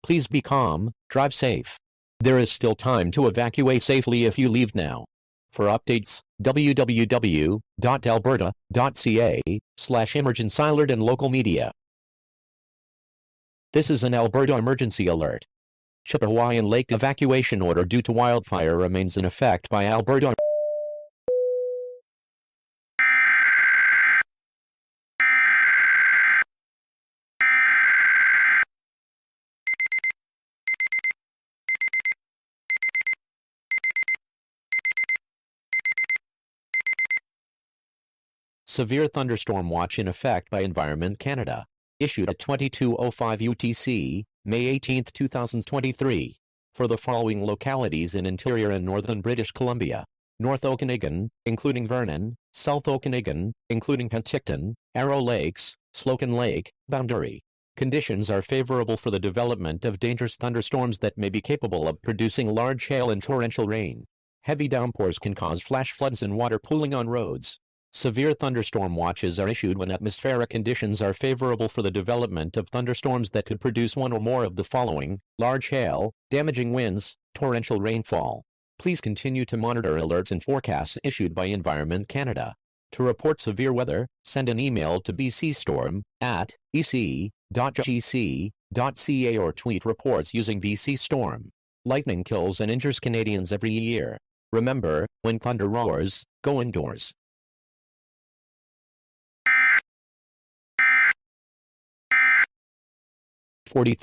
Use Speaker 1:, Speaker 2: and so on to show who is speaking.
Speaker 1: Please be calm, drive safe. There is still time to evacuate safely if you leave now. For updates, www.alberta.ca/emergency alert and local media. This is an Alberta emergency alert. Chippewayan Lake evacuation order due to wildfire remains in effect by Alberta. Severe thunderstorm watch in effect by Environment Canada. Issued at 22:05 UTC, May 18, 2023. For the following localities in interior and northern British Columbia: North Okanagan, including Vernon; South Okanagan, including Penticton, Arrow Lakes, Slocan Lake, Boundary. Conditions are favorable for the development of dangerous thunderstorms that may be capable of producing large hail and torrential rain. Heavy downpours can cause flash floods and water pooling on roads. Severe thunderstorm watches are issued when atmospheric conditions are favorable for the development of thunderstorms that could produce one or more of the following: large hail, damaging winds, torrential rainfall. Please continue to monitor alerts and forecasts issued by Environment Canada. To report severe weather, send an email to bcstorm@ec.gc.ca or tweet reports using BC Storm. Lightning kills and injures Canadians every year. Remember, when thunder roars, go indoors. 40